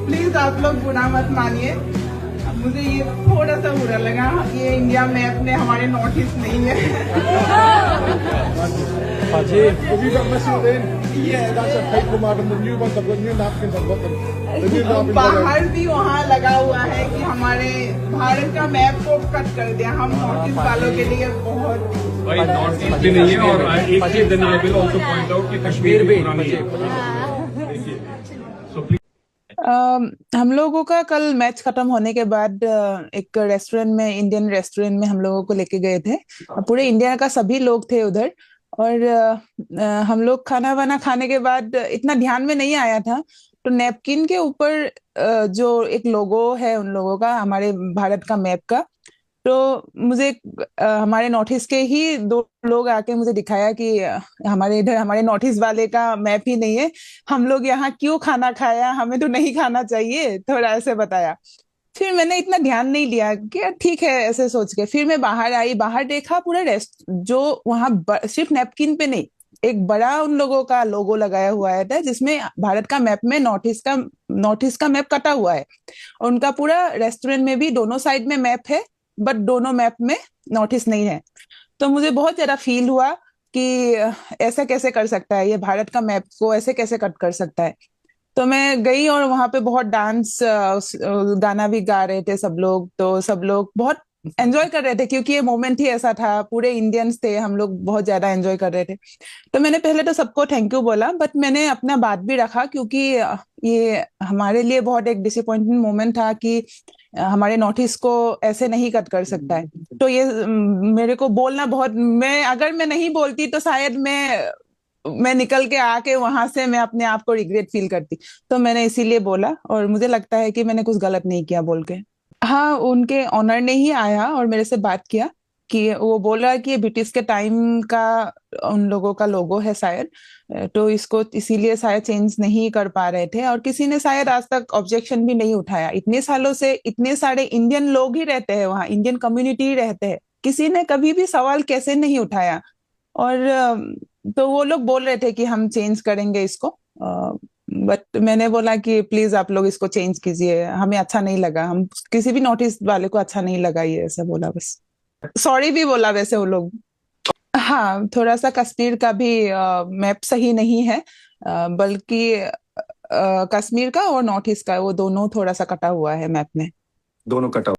Please आप लोग बुरा मत मानिए, मुझे ये थोड़ा सा बुरा लगा। ये इंडिया मैप में हमारे नॉर्थ ईस्ट नहीं है। Have you got messages in? Yeah, that's a paper map and the new ones, I've got new napkins, I've got them. The new napkins बाहर भी वहाँ लगा हुआ है कि हमारे भारत का मैप को कट कर दिया। हम नॉर्थ ईस्ट वालों के लिए बहुत भाई नॉर्थ ईस्ट भी नहीं है। और एक चीज then I will also point out कि कश्मीर भी पुरानी है। सो हम लोगों का कल मैच खत्म होने के बाद एक रेस्टोरेंट में, इंडियन रेस्टोरेंट में हम लोगों को लेके गए थे। पूरे इंडिया का सभी लोग थे उधर। और हम लोग खाना वाना खाने के बाद इतना ध्यान में नहीं आया था, तो नैपकिन के ऊपर जो एक लोगो है उन लोगों का, हमारे भारत का मैप का, तो मुझे हमारे नॉर्थ ईस्ट के ही दो लोग आके मुझे दिखाया कि हमारे इधर, हमारे नॉर्थ ईस्ट वाले का मैप ही नहीं है, हम लोग यहाँ क्यों खाना खाया, हमें तो नहीं खाना चाहिए, थोड़ा ऐसे बताया। फिर मैंने इतना ध्यान नहीं दिया कि यार ठीक है, ऐसे सोच के फिर मैं बाहर आई, बाहर देखा पूरा रेस्ट जो वहां सिर्फ नैपकिन पे नहीं, एक बड़ा उन लोगों का लोगो लगाया हुआ है जिसमें भारत का मैप में नॉर्थ ईस्ट का मैप कटा हुआ है। और उनका पूरा रेस्टोरेंट में भी दोनों साइड में मैप है, बट दोनों मैप में नॉर्थ ईस्ट नहीं है। तो मुझे बहुत ज्यादा फील हुआ कि ऐसा कैसे कर सकता है, ये भारत का मैप को ऐसे कैसे कट कर सकता है। तो मैं गई और वहां पे बहुत डांस, गाना भी गा रहे थे सब लोग, तो सब लोग बहुत एंजॉय कर रहे थे क्योंकि ये मोमेंट ही ऐसा था, पूरे इंडियंस थे, हम लोग बहुत ज्यादा एंजॉय कर रहे थे। तो मैंने पहले तो सबको थैंक यू बोला, बट मैंने अपना बात भी रखा क्योंकि ये हमारे लिए बहुत एक डिसअपॉइंटमेंट मोमेंट था कि हमारे नॉर्थ ईस्ट को ऐसे नहीं कट कर सकता है। तो ये मेरे को बोलना बहुत, मैं अगर मैं नहीं बोलती तो शायद मैं निकल के आके वहां से मैं अपने आप को रिग्रेट फील करती। तो मैंने इसीलिए बोला, और मुझे लगता है कि मैंने कुछ गलत नहीं किया बोल के। हाँ, उनके ऑनर ने ही आया और मेरे से बात किया कि वो बोल रहा है कि ये ब्रिटिश के टाइम का उन लोगों का लोगो है शायद, तो इसको इसीलिए शायद चेंज नहीं कर पा रहे थे। और किसी ने शायद आज तक ऑब्जेक्शन भी नहीं उठाया। इतने सालों से इतने सारे इंडियन लोग ही रहते हैं वहाँ, इंडियन कम्युनिटी ही रहते हैं, किसी ने कभी भी सवाल कैसे नहीं उठाया। और तो वो लोग बोल रहे थे कि हम चेंज करेंगे इसको, बट मैंने बोला कि प्लीज आप लोग इसको चेंज कीजिए, हमें अच्छा नहीं लगा, हम किसी भी नॉर्थ ईस्ट वाले को अच्छा नहीं लगा ये, ऐसा बोला बस। सॉरी भी बोला वैसे वो लोग। हाँ, थोड़ा सा कश्मीर का भी मैप सही नहीं है, बल्कि कश्मीर का और नॉर्थ ईस्ट का वो दोनों थोड़ा सा कटा हुआ है मैप में। दोनों कटा